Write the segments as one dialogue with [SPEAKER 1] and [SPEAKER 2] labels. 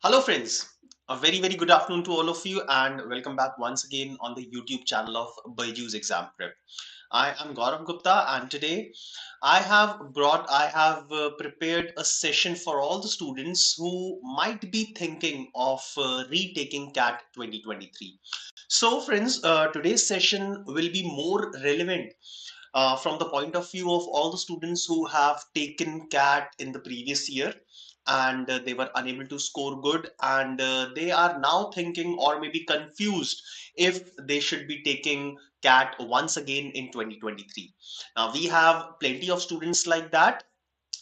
[SPEAKER 1] Hello, friends. A very good afternoon to all of you, and welcome back once again on the YouTube channel of BYJU'S Exam Prep. I am Gourav Gupta, and today I have prepared a session for all the students who might be thinking of retaking CAT 2023. So, friends, today's session will be more relevant from the point of view of all the students who have taken CAT in the previous year and they were unable to score good, and they are now thinking or maybe confused if they should be taking CAT once again in 2023. Now we have plenty of students like that.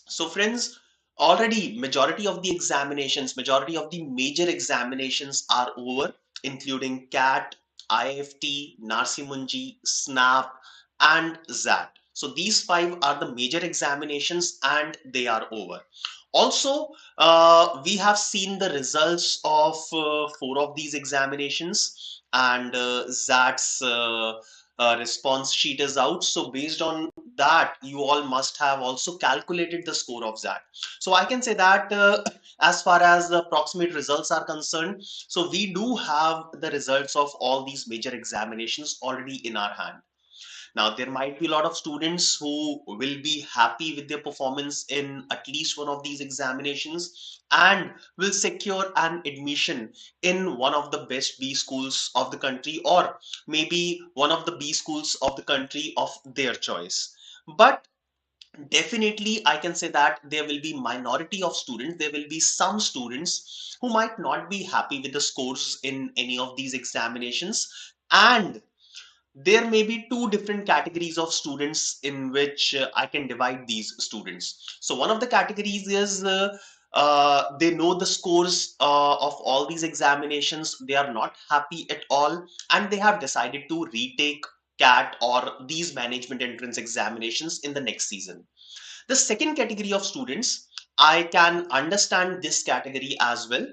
[SPEAKER 1] So friends, already majority of the major examinations are over, including CAT, IFT, Narsimunji, SNAP, and ZAT. So these five are the major examinations and they are over. Also, we have seen the results of four of these examinations, and ZAT's response sheet is out. So based on that, you all must have also calculated the score of ZAT. So I can say that as far as the approximate results are concerned, so we do have the results of all these major examinations already in our hand. Now, there might be a lot of students who will be happy with their performance in at least one of these examinations and will secure an admission in one of the best B schools of the country, or maybe one of the B schools of the country of their choice. But definitely, I can say that there will be minority of students. There will be some students who might not be happy with the scores in any of these examinations, and there may be two different categories of students in which I can divide these students. So one of the categories is they know the scores of all these examinations. They are not happy at all, and they have decided to retake CAT or these management entrance examinations in the next season. The second category of students, I can understand this category as well.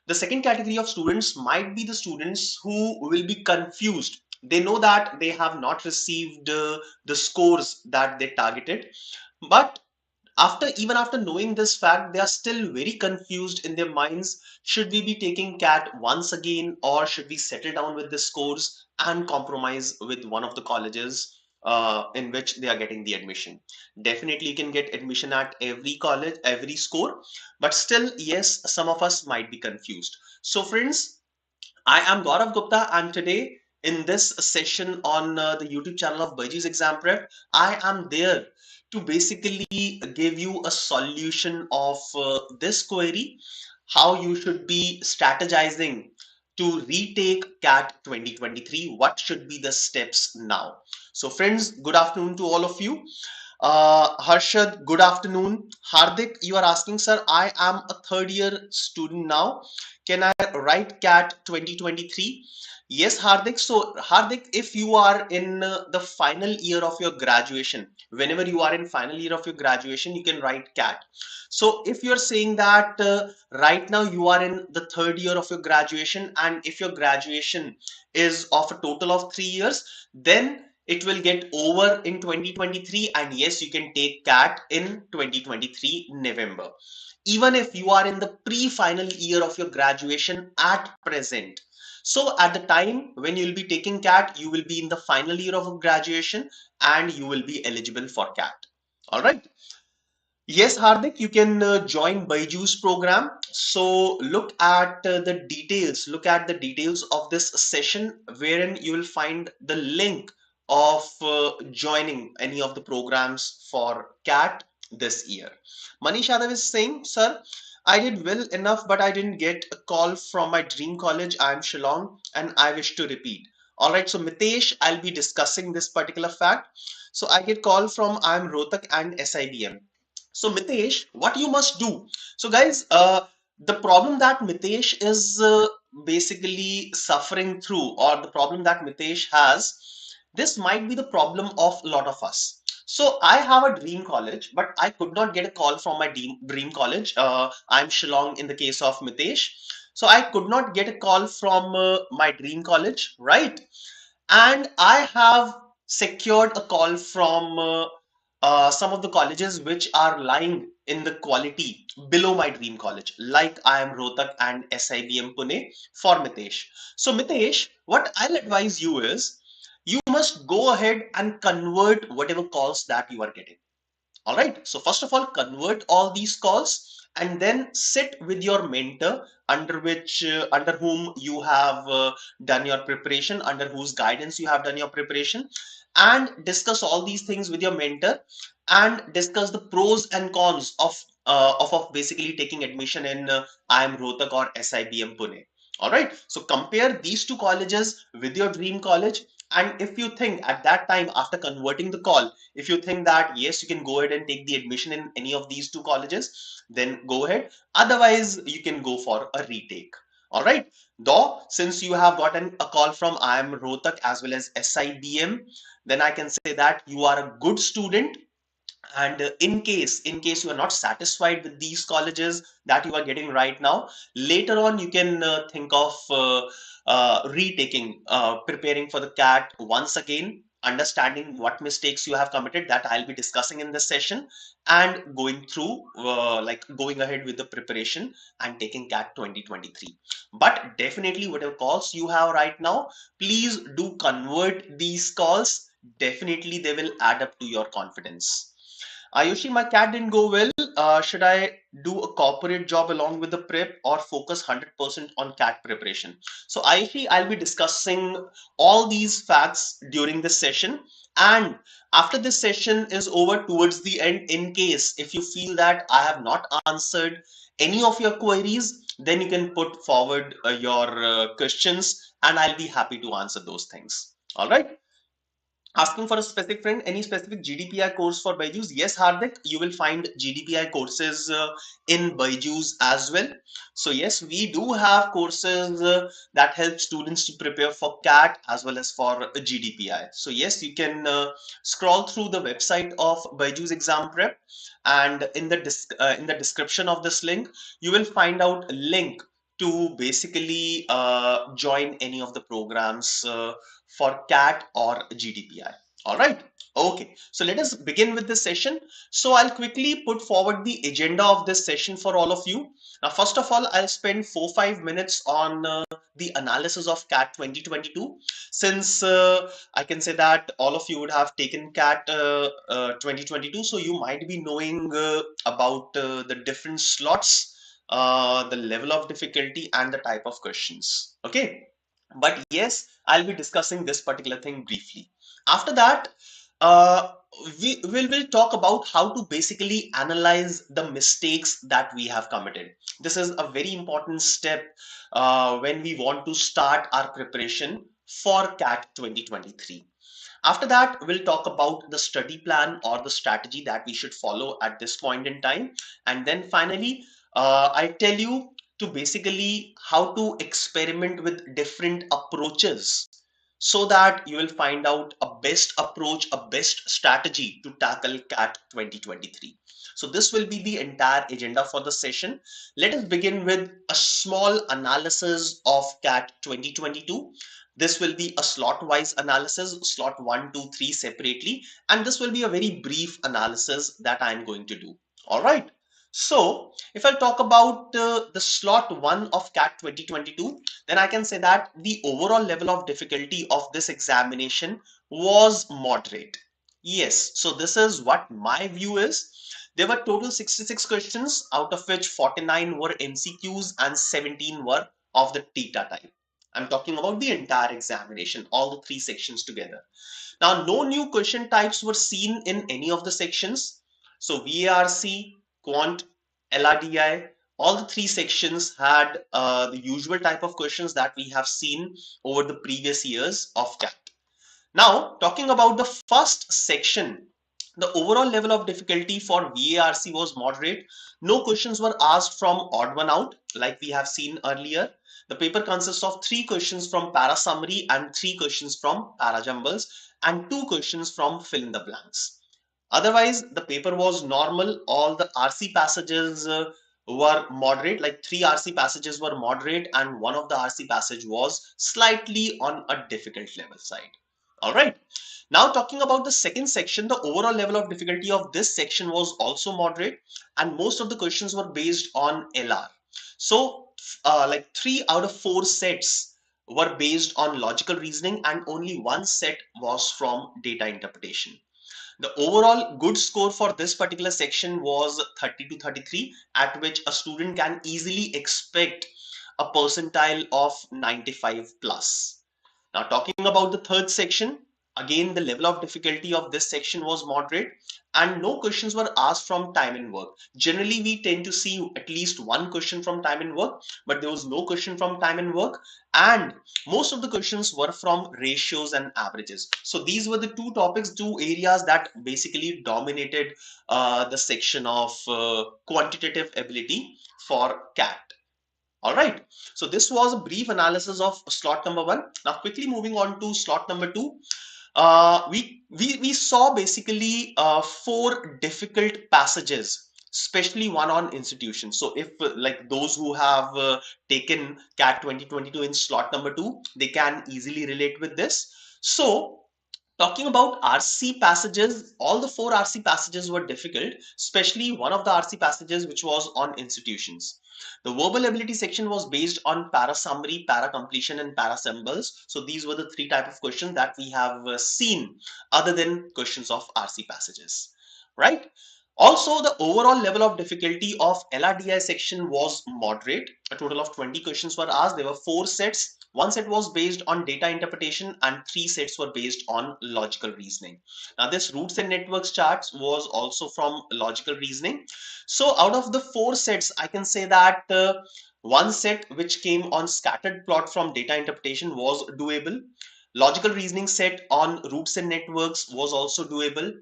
[SPEAKER 1] The second category of students might be the students who will be confused. They know that they have not received the scores that they targeted, but after knowing this fact, they are still very confused in their minds. Should we be taking CAT once again, or should we settle down with the scores and compromise with one of the colleges in which they are getting the admission? Definitely, you can get admission at every college, every score, but still, yes, some of us might be confused. So, friends, I am Gaurav Gupta, and today in this session on the YouTube channel of BYJU'S Exam Prep, I am there to basically give you a solution of this query, how you should be strategizing to retake CAT 2023. What should be the steps now? So, friends, good afternoon to all of you. Harshad, good afternoon. Hardik, you are asking, sir, I am a third year student now. Can I write CAT 2023? Yes, Hardik. So, Hardik, if you are in the final year of your graduation, whenever you are in final year of your graduation, you can write CAT. So, if you're saying that right now you are in the third year of your graduation, and if your graduation is of a total of 3 years, then it will get over in 2023, and yes, you can take CAT in 2023 November, even if you are in the pre-final year of your graduation at present. So at the time when you will be taking CAT, you will be in the final year of graduation and you will be eligible for CAT. All right. Yes, Hardik, you can join BYJU'S program. So look at the details of this session, wherein you will find the link of joining any of the programs for CAT this year. Manish Yadav is saying, sir, I did well enough, but I didn't get a call from my dream college. I'm Shillong and I wish to repeat. All right, so Mitesh, I'll be discussing this particular fact. So I get call from I'm Rohtak and SIBM. So Mitesh, what you must do? So guys, the problem that Mitesh is basically suffering through, or the problem that Mitesh has, this might be the problem of a lot of us. So I have a dream college, but I could not get a call from my dream college. I'm Shillong in the case of Mitesh. So I could not get a call from my dream college, right? And I have secured a call from some of the colleges which are lying in the quality below my dream college, like I am Rohtak and SIBM Pune for Mitesh. So Mitesh, what I'll advise you is you must go ahead and convert whatever calls that you are getting. All right. So first of all, convert all these calls and then sit with your mentor under whom you have done your preparation, under whose guidance you have done your preparation, and discuss all these things with your mentor and discuss the pros and cons of basically taking admission in IIM Rohtak or SIBM Pune. All right. So compare these two colleges with your dream college. And if you think at that time, after converting the call, if you think that yes, you can go ahead and take the admission in any of these two colleges, then go ahead. Otherwise, you can go for a retake. All right. Though, since you have gotten a call from IIM Rohtak as well as SIBM, then I can say that you are a good student. And in case you are not satisfied with these colleges that you are getting right now, later on you can think of retaking, preparing for the CAT once again, understanding what mistakes you have committed, that I'll be discussing in this session, and going through like going ahead with the preparation and taking CAT 2023. But definitely whatever calls you have right now, please do convert these calls. Definitely they will add up to your confidence. Ayushi, my cat didn't go well. Should I do a corporate job along with the prep or focus 100% on cat preparation? So, Ayushi, I'll be discussing all these facts during this session. And after this session is over, towards the end, in case if you feel that I have not answered any of your queries, then you can put forward your questions and I'll be happy to answer those things. All right. Asking for a specific friend, any specific GDPI course for BYJU'S? Yes, Hardik, you will find GDPI courses in BYJU'S as well. So yes, we do have courses that help students to prepare for CAT as well as for GDPI. So yes, you can scroll through the website of BYJU'S Exam Prep, and in the description of this link, you will find out a link to basically join any of the programs for CAT or GDPI. All right. Okay. So let us begin with this session. So I'll quickly put forward the agenda of this session for all of you. Now, first of all, I'll spend 4-5 minutes on the analysis of CAT 2022. Since I can say that all of you would have taken CAT 2022, so you might be knowing about the different slots, the level of difficulty, and the type of questions. Okay. But yes, I'll be discussing this particular thing briefly. After that, uh, will talk about how to basically analyze the mistakes that we have committed. This is a very important step when we want to start our preparation for CAT 2023. After that, we'll talk about the study plan or the strategy that we should follow at this point in time. And then finally, I tell you to basically how to experiment with different approaches so that you will find out a best approach, a best strategy to tackle CAT 2023. So this will be the entire agenda for the session. Let us begin with a small analysis of CAT 2022. This will be a slot-wise analysis, slot 1, 2, 3 separately, and this will be a very brief analysis that I'm going to do. All right. So if I talk about the slot 1 of CAT 2022, then I can say that the overall level of difficulty of this examination was moderate. Yes, so this is what my view is. There were total 66 questions, out of which 49 were MCQs and 17 were of the Theta type. I'm talking about the entire examination, all the three sections together. Now, no new question types were seen in any of the sections. So VARC, Quant, LRDI, all the three sections had the usual type of questions that we have seen over the previous years of CAT. Now, talking about the first section, the overall level of difficulty for VARC was moderate. No questions were asked from odd one out like we have seen earlier. The paper consists of 3 questions from para summary and 3 questions from para jumbles and 2 questions from fill in the blanks. Otherwise, the paper was normal. All the RC passages were moderate, like 3 RC passages were moderate and one of the RC passage was slightly on a difficult level side. All right. Now talking about the second section, the overall level of difficulty of this section was also moderate, and most of the questions were based on LR. So like 3 out of 4 sets were based on logical reasoning and only one set was from data interpretation. The overall good score for this particular section was 30 to 33, at which a student can easily expect a percentile of 95 plus. Now, talking about the third section, again, the level of difficulty of this section was moderate and no questions were asked from time and work. Generally, we tend to see at least one question from time and work, but there was no question from time and work, and most of the questions were from ratios and averages. So these were the two topics, two areas that basically dominated the section of quantitative ability for CAT. All right. So this was a brief analysis of slot number 1. Now quickly moving on to slot number 2. We saw basically 4 difficult passages, especially one on institutions. So if like those who have taken CAT 2022 in slot number 2, they can easily relate with this. So talking about RC passages, all the 4 RC passages were difficult, especially one of the RC passages which was on institutions. The verbal ability section was based on para summary, para completion, and para symbols. So these were the 3 types of questions that we have seen other than questions of RC passages, right? Also, the overall level of difficulty of LRDI section was moderate. A total of 20 questions were asked. There were 4 sets. One set was based on data interpretation and 3 sets were based on logical reasoning. Now, this roots and networks charts was also from logical reasoning. So, out of the 4 sets, I can say that one set which came on scattered plot from data interpretation was doable. Logical reasoning set on roots and networks was also doable.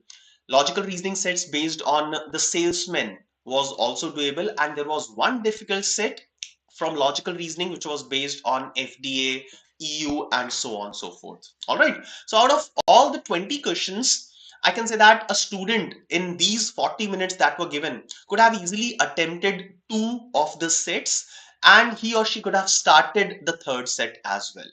[SPEAKER 1] Logical reasoning sets based on the salesman was also doable, and there was one difficult set from logical reasoning which was based on FDA, EU, and so on and so forth. All right. So out of all the 20 questions, I can say that a student in these 40 minutes that were given could have easily attempted 2 of the sets, and he or she could have started the third set as well.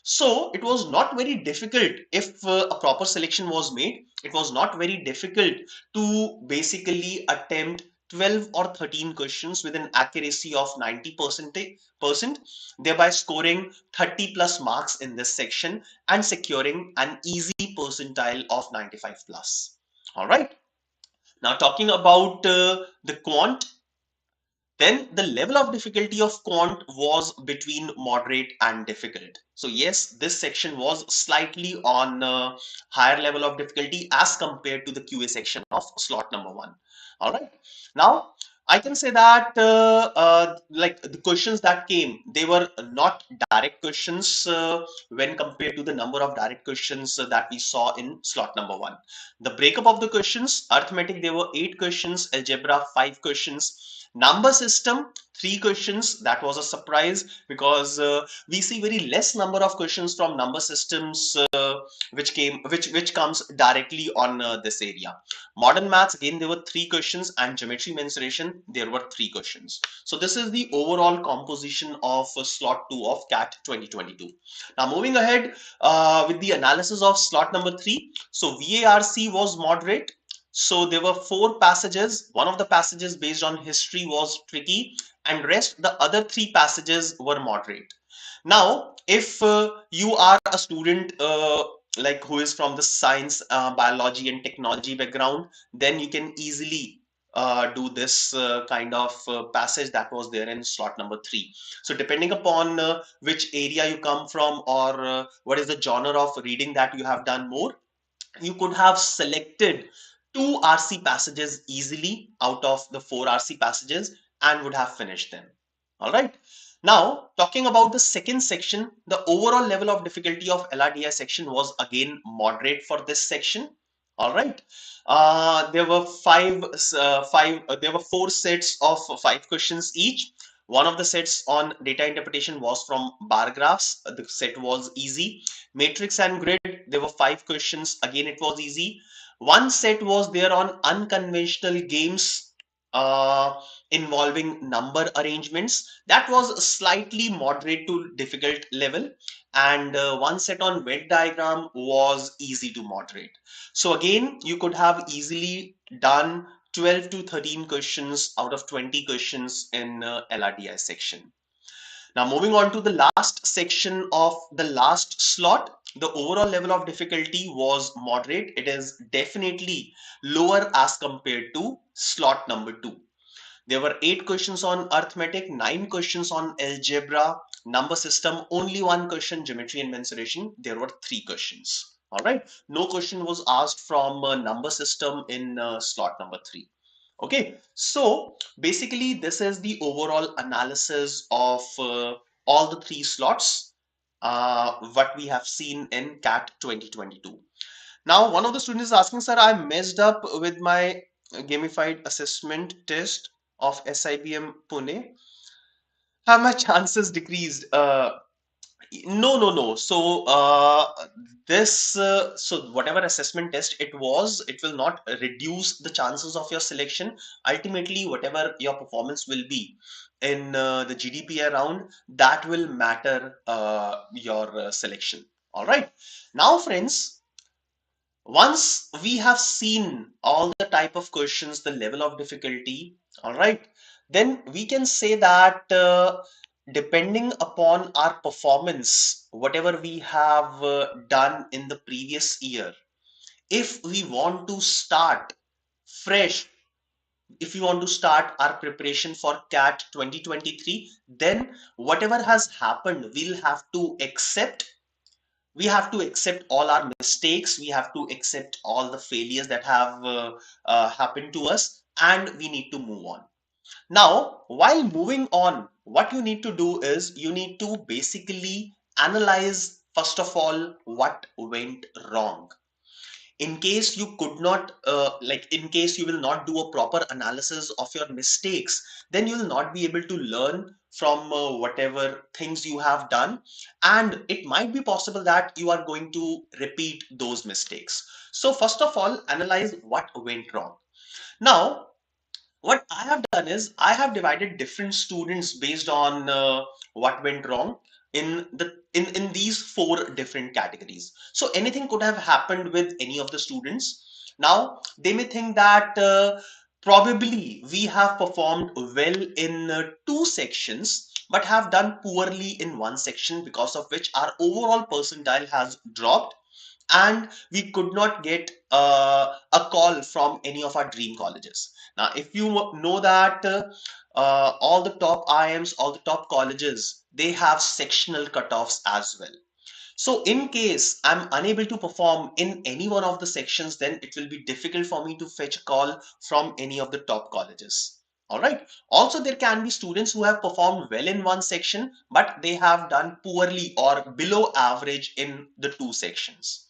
[SPEAKER 1] So it was not very difficult if a proper selection was made. It was not very difficult to basically attempt 12 or 13 questions with an accuracy of 90%, thereby scoring 30 plus marks in this section and securing an easy percentile of 95 plus. All right. Now talking about the quant, then the level of difficulty of quant was between moderate and difficult. So yes, this section was slightly on higher level of difficulty as compared to the QA section of slot number 1. All right. Now I can say that like the questions that came, they were not direct questions when compared to the number of direct questions that we saw in slot number 1. The breakup of the questions: arithmetic, there were 8 questions; algebra, 5 questions; number system, 3 questions. That was a surprise because we see very less number of questions from number systems which comes directly on this area. Modern maths, again there were 3 questions, and geometry mensuration, there were 3 questions. So this is the overall composition of slot 2 of CAT 2022. Now moving ahead with the analysis of slot number 3. So VARC was moderate. So there were 4 passages. One of the passages based on history was tricky, and rest the other 3 passages were moderate. Now, if you are a student like who is from the science, biology, and technology background, then you can easily do this kind of passage that was there in slot number 3. So depending upon which area you come from, or what is the genre of reading that you have done more, you could have selected 2 RC passages easily out of the 4 RC passages and would have finished them. All right. Now, talking about the second section, the overall level of difficulty of LRDI section was again moderate for this section. All right. There were there were 4 sets of 5 questions each. One of the sets on data interpretation was from bar graphs. The set was easy. Matrix and grid, there were 5 questions. Again, it was easy. One set was there on unconventional games. involving number arrangements, that was a slightly moderate to difficult level, and one set on Venn diagram was easy to moderate. So again, you could have easily done 12 to 13 questions out of 20 questions in LRDI section. Now moving on to the last section of the last slot, the overall level of difficulty was moderate. It is definitely lower as compared to slot number 2. There were 8 questions on arithmetic, 9 questions on algebra, number system, only 1 question, geometry and mensuration. There were 3 questions. All right. No question was asked from number system in slot number 3. Okay. So basically, this is the overall analysis of all the 3 slots, what we have seen in CAT 2022. Now, one of the students is asking, sir, I messed up with my gamified assessment test of SIBM Pune. Have my chances decreased? No. So, so whatever assessment test it was, it will not reduce the chances of your selection. Ultimately, whatever your performance will be in the GDPR round, that will matter your selection. All right. Now, friends, once we have seen all the type of questions, the level of difficulty, all right, then we can say that depending upon our performance, whatever we have done in the previous year, if we want to start fresh, if we want to start our preparation for CAT 2023, then whatever has happened, we'll have to accept. We have to accept all our mistakes, we have to accept all the failures that have happened to us, and we need to move on. Now, while moving on, what you need to do is you need to basically analyze, first of all, what went wrong. In case you could not in case you will not do a proper analysis of your mistakes, then you will not be able to learn from whatever things you have done, and it might be possible that you are going to repeat those mistakes. So first of all, analyze what went wrong. Now, what I have done is I have divided different students based on what went wrong in these 4 different categories. So anything could have happened with any of the students. Now they may think that probably we have performed well in 2 sections but have done poorly in 1 section, because of which our overall percentile has dropped and we could not get a call from any of our dream colleges. Now, if you know that all the top IIMs, all the top colleges, they have sectional cutoffs as well. So in case I'm unable to perform in any one of the sections, then it will be difficult for me to fetch a call from any of the top colleges. All right. Also, there can be students who have performed well in 1 section, but they have done poorly or below average in the 2 sections.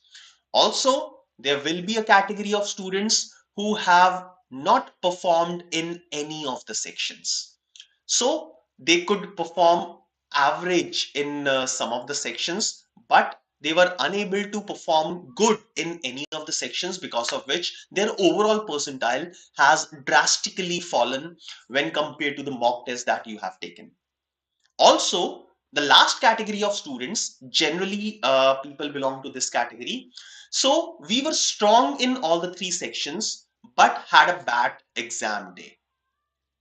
[SPEAKER 1] Also, there will be a category of students who have not performed in any of the sections. So they could perform average in some of the sections, but they were unable to perform good in any of the sections, because of which their overall percentile has drastically fallen when compared to the mock test that you have taken. Also, the last category of students, generally people belong to this category. So we were strong in all the 3 sections, but had a bad exam day.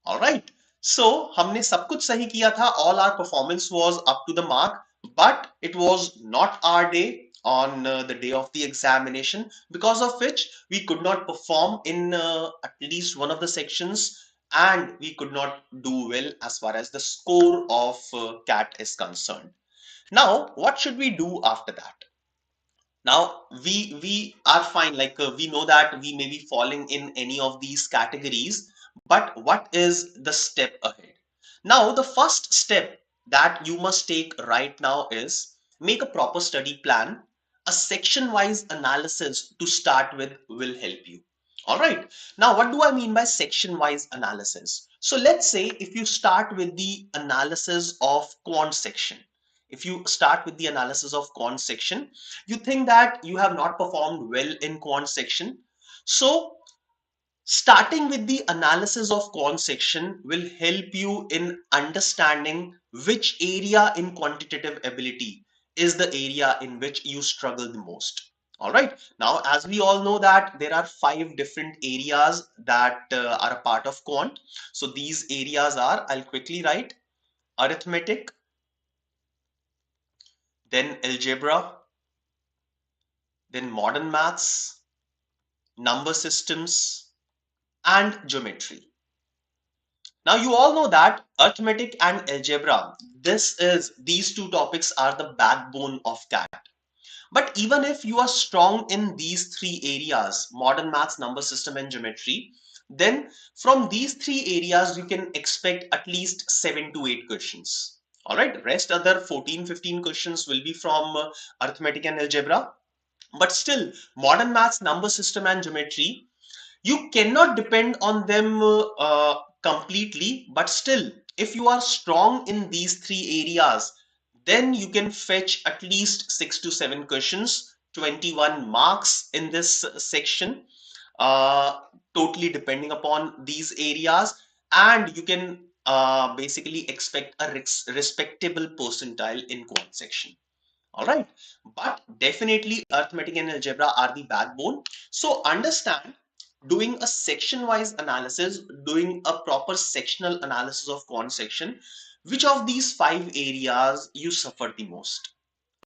[SPEAKER 1] All right. So हमने सब कुछ सही किया था. All our performance was up to the mark, but it was not our day on the day of the examination, because of which we could not perform in at least one of the sections, and we could not do well as far as the score of CAT is concerned. Now, what should we do after that? Now we are fine, like we know that we may be falling in any of these categories, but what is the step ahead? Now the first step that you must take right now is make a proper study plan. A section wise analysis to start with will help you. All right. Now, what do I mean by section wise analysis? So let's say if you start with the analysis of quant section, if you start with the analysis of quant section, you think that you have not performed well in quant section. So Starting with the analysis of quant section will help you in understanding which area in quantitative ability is the area in which you struggle the most. All right. Now, as we all know that there are 5 different areas that are a part of quant. So these areas are, I'll quickly write, arithmetic, then algebra, then modern maths, number systems, and geometry. Now you all know that arithmetic and algebra, these two topics are the backbone of CAT. But even if you are strong in these 3 areas, modern maths, number system, and geometry, then from these 3 areas you can expect at least 7 to 8 questions. All right, rest other 14, 15 questions will be from arithmetic and algebra. But still, modern maths, number system, and geometry, you cannot depend on them completely, but still, if you are strong in these 3 areas, then you can fetch at least 6 to 7 questions, 21 marks in this section, uh, totally depending upon these areas, and you can basically expect a respectable percentile in quant section. All right, but definitely arithmetic and algebra are the backbone. So understand, doing a section wise analysis, doing a proper sectional analysis of quant section, which of these 5 areas you suffer the most.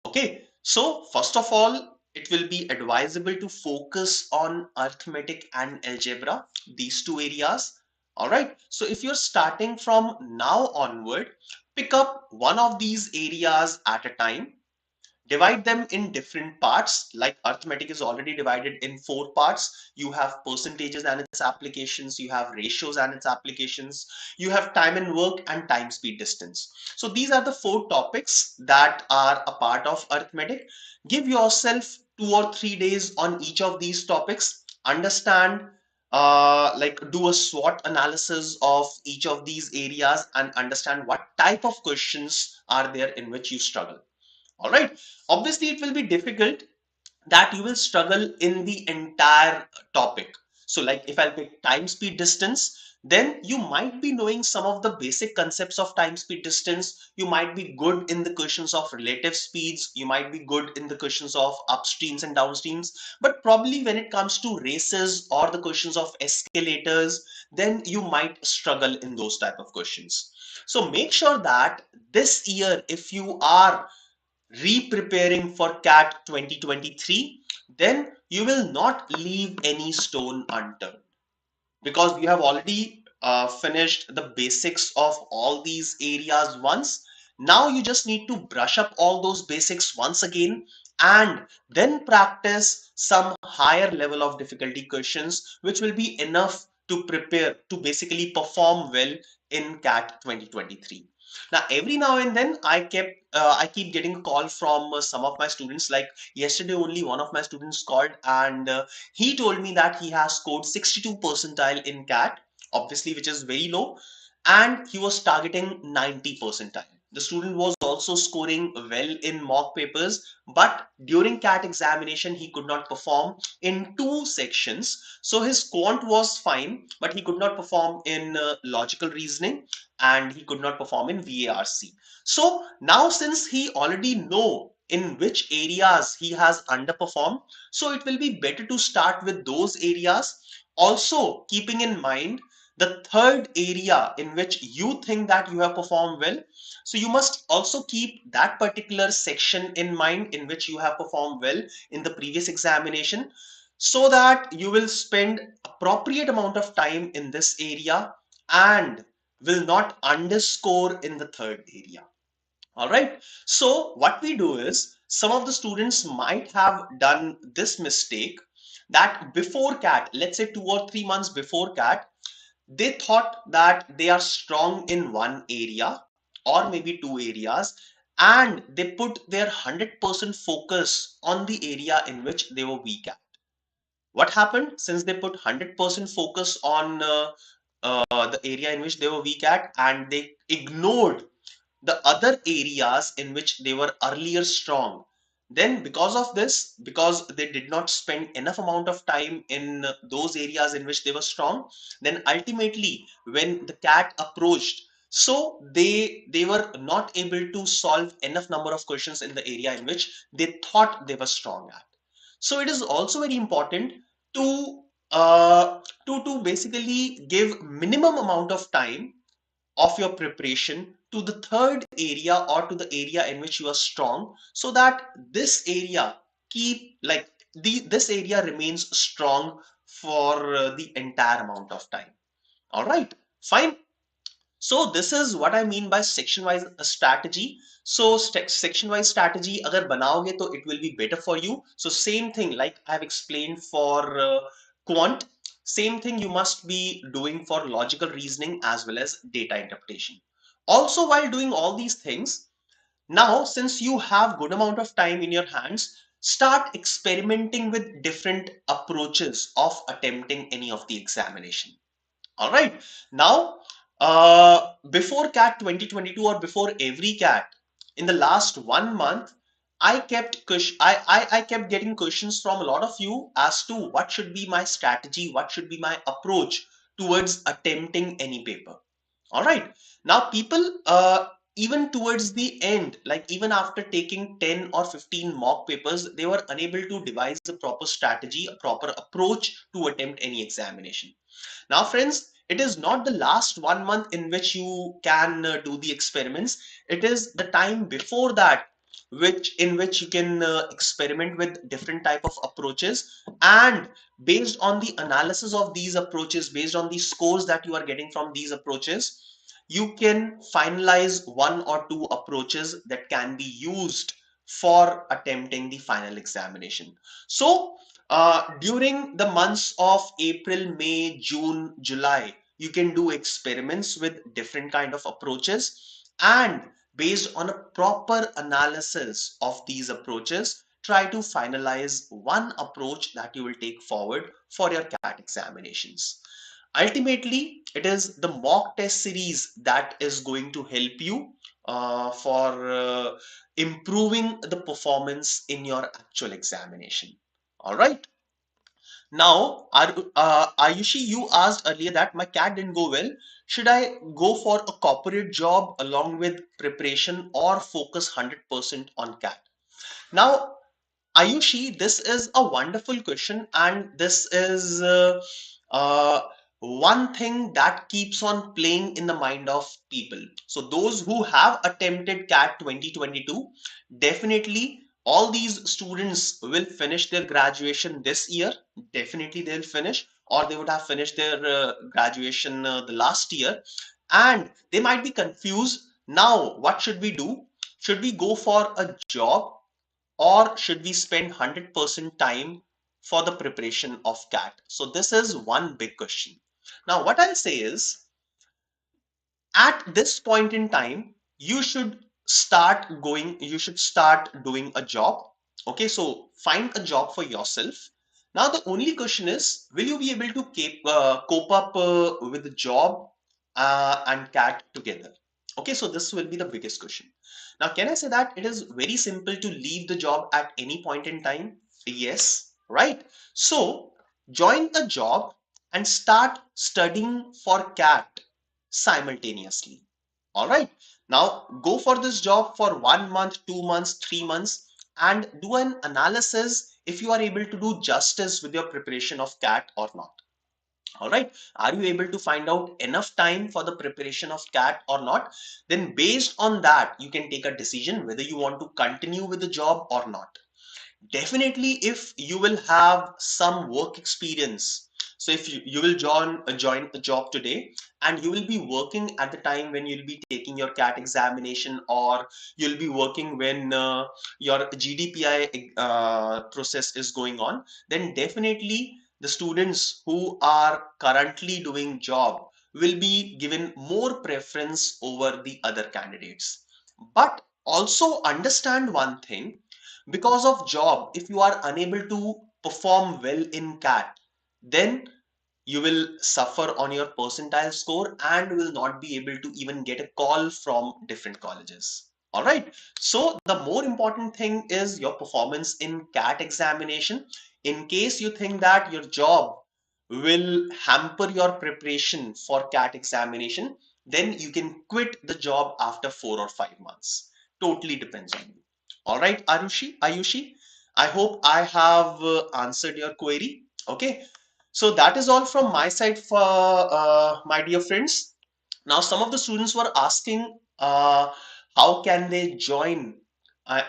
[SPEAKER 1] Okay, so first of all, it will be advisable to focus on arithmetic and algebra, these 2 areas. All right, so if you're starting from now onward, pick up one of these areas at a time. Divide them in different parts. Like arithmetic is already divided in 4 parts. You have percentages and its applications, you have ratios and its applications, you have time and work, and time, speed, distance. So these are the 4 topics that are a part of arithmetic. Give yourself 2 or 3 days on each of these topics. Understand, like do a SWOT analysis of each of these areas and understand what type of questions are there in which you struggle. All right. Obviously, it will be difficult that you will struggle in the entire topic. So, like if I pick time, speed, distance, then you might be knowing some of the basic concepts of time, speed, distance. You might be good in the questions of relative speeds. You might be good in the questions of upstreams and downstreams. But probably when it comes to races or the questions of escalators, then you might struggle in those type of questions. So make sure that this year, if you are re-preparing for CAT 2023, then you will not leave any stone unturned, because you have already finished the basics of all these areas once. Now you just need to brush up all those basics once again and then practice some higher level of difficulty questions, which will be enough to prepare to basically perform well in CAT 2023. Now, every now and then I keep getting a call from some of my students. Like yesterday, only one of my students called and he told me that he has scored 62 percentile in CAT, obviously, which is very low, and he was targeting 90 percentile. The student was also scoring well in mock papers, but during CAT examination, he could not perform in 2 sections. So his quant was fine, but he could not perform in logical reasoning and he could not perform in VARC. So now, since he already know in which areas he has underperformed, so it will be better to start with those areas. Also, keeping in mind the third area in which you think that you have performed well. So you must also keep that particular section in mind in which you have performed well in the previous examination, so that you will spend appropriate amount of time in this area and will not underscore in the third area. All right. So what we do is, some of the students might have done this mistake that before CAT, let's say 2 or 3 months before CAT, they thought that they are strong in one area or maybe 2 areas, and they put their 100% focus on the area in which they were weak at. What happened? Since they put 100% focus on the area in which they were weak at, and they ignored the other areas in which they were earlier strong, Then because of this, because they did not spend enough amount of time in those areas in which they were strong, then ultimately when the cat approached, so they were not able to solve enough number of questions in the area in which they thought they were strong at. So it is also very important to basically give minimum amount of time of your preparation to the third area or to the area in which you are strong, so that this area keep like this area remains strong for the entire amount of time. All right, fine. So this is what I mean by section wise strategy. So section wise strategy agar banaoge to it will be better for you. So same thing like I have explained for quant, same thing you must be doing for logical reasoning as well as data interpretation. Also, while doing all these things, now since you have good amount of time in your hands, start experimenting with different approaches of attempting any of the examination. All right. Now, before CAT 2022 or before every CAT, in the last 1 month, I kept getting questions from a lot of you as to what should be my strategy, what should be my approach towards attempting any paper. All right. Now, people, even towards the end, like even after taking 10 or 15 mock papers, they were unable to devise a proper strategy, a proper approach to attempt any examination. Now, friends, it is not the last 1 month in which you can do the experiments. It is the time before that, which you can experiment with different type of approaches, and based on the analysis of these approaches, based on the scores that you are getting from these approaches, you can finalize one or two approaches that can be used for attempting the final examination. So during the months of April, May, June, July, you can do experiments with different kind of approaches, and based on a proper analysis of these approaches, try to finalize one approach that you will take forward for your CAT examinations. Ultimately, it is the mock test series that is going to help you for improving the performance in your actual examination. All right. Now, Ayushi, you asked earlier that my CAT didn't go well. Should I go for a corporate job along with preparation or focus 100% on CAT? Now, Ayushi, this is a wonderful question, and this is uh, one thing that keeps on playing in the mind of people. So those who have attempted CAT 2022, definitely all these students will finish their graduation this year. Definitely they'll finish, or they would have finished their graduation the last year, and they might be confused. Now, what should we do? Should we go for a job, or should we spend 100% time for the preparation of CAT? So this is one big question. Now, what I'll say is, at this point in time, you should start doing a job. Okay, so find a job for yourself. Now, the only question is, will you be able to cope up with the job and CAT together? Okay, so this will be the biggest question. Now, can I say that it is very simple to leave the job at any point in time? Yes, right? So, join a job and start studying for CAT simultaneously. All right. Now go for this job for 1 month, 2 months, 3 months, and do an analysis if you are able to do justice with your preparation of CAT or not. All right. Are you able to find out enough time for the preparation of CAT or not? Then based on that, you can take a decision whether you want to continue with the job or not. Definitely, if you will have some work experience, so if you will join a job today, and you will be working at the time when you'll be taking your CAT examination, or you'll be working when your GDPI process is going on, then definitely the students who are currently doing job will be given more preference over the other candidates. But also understand one thing, because of job, if you are unable to perform well in CAT, then you will suffer on your percentile score and will not be able to even get a call from different colleges. All right. So the more important thing is your performance in CAT examination. In case you think that your job will hamper your preparation for CAT examination, then you can quit the job after 4 or 5 months. Totally depends on you. All right, Ayushi, I hope I have answered your query. Okay. So that is all from my side for my dear friends. Now, some of the students were asking how can they join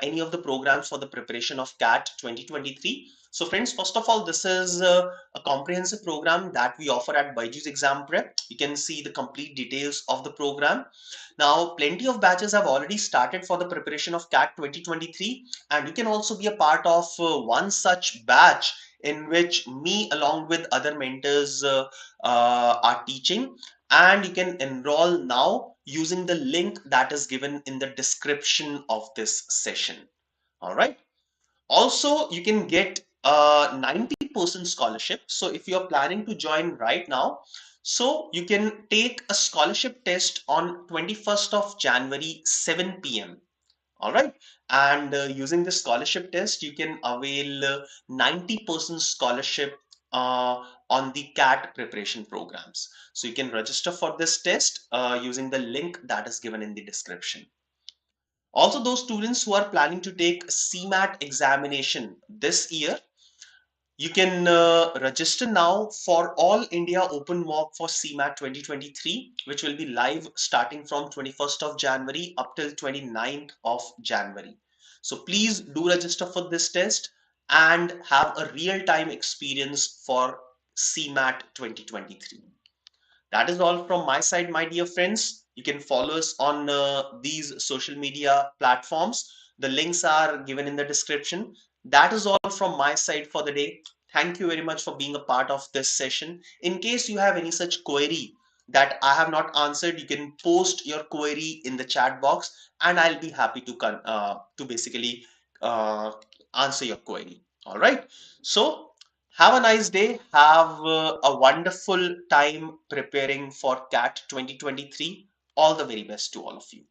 [SPEAKER 1] any of the programs for the preparation of CAT 2023. So friends, first of all, this is a comprehensive program that we offer at BYJU'S Exam Prep. You can see the complete details of the program. Now, plenty of batches have already started for the preparation of CAT 2023, and you can also be a part of one such batch in which me along with other mentors are teaching, and you can enroll now using the link that is given in the description of this session. All right. Also, you can get a 90% scholarship. So if you're planning to join right now, so you can take a scholarship test on 21st of January, 7 p.m. All right. And using the scholarship test, you can avail 90% scholarship on the CAT preparation programs. So you can register for this test using the link that is given in the description. Also, those students who are planning to take CMAT examination this year, you can register now for All India Open Mock for CMAT 2023, which will be live starting from 21st of January up till 29th of January. So please do register for this test and have a real-time experience for CMAT 2023. That is all from my side, my dear friends. You can follow us on these social media platforms. The links are given in the description. That is all from my side for the day. Thank you very much for being a part of this session. In case you have any such query that I have not answered, you can post your query in the chat box, and I'll be happy to basically uh, answer your query. All right. So have a nice day. Have a wonderful time preparing for CAT 2023. All the very best to all of you.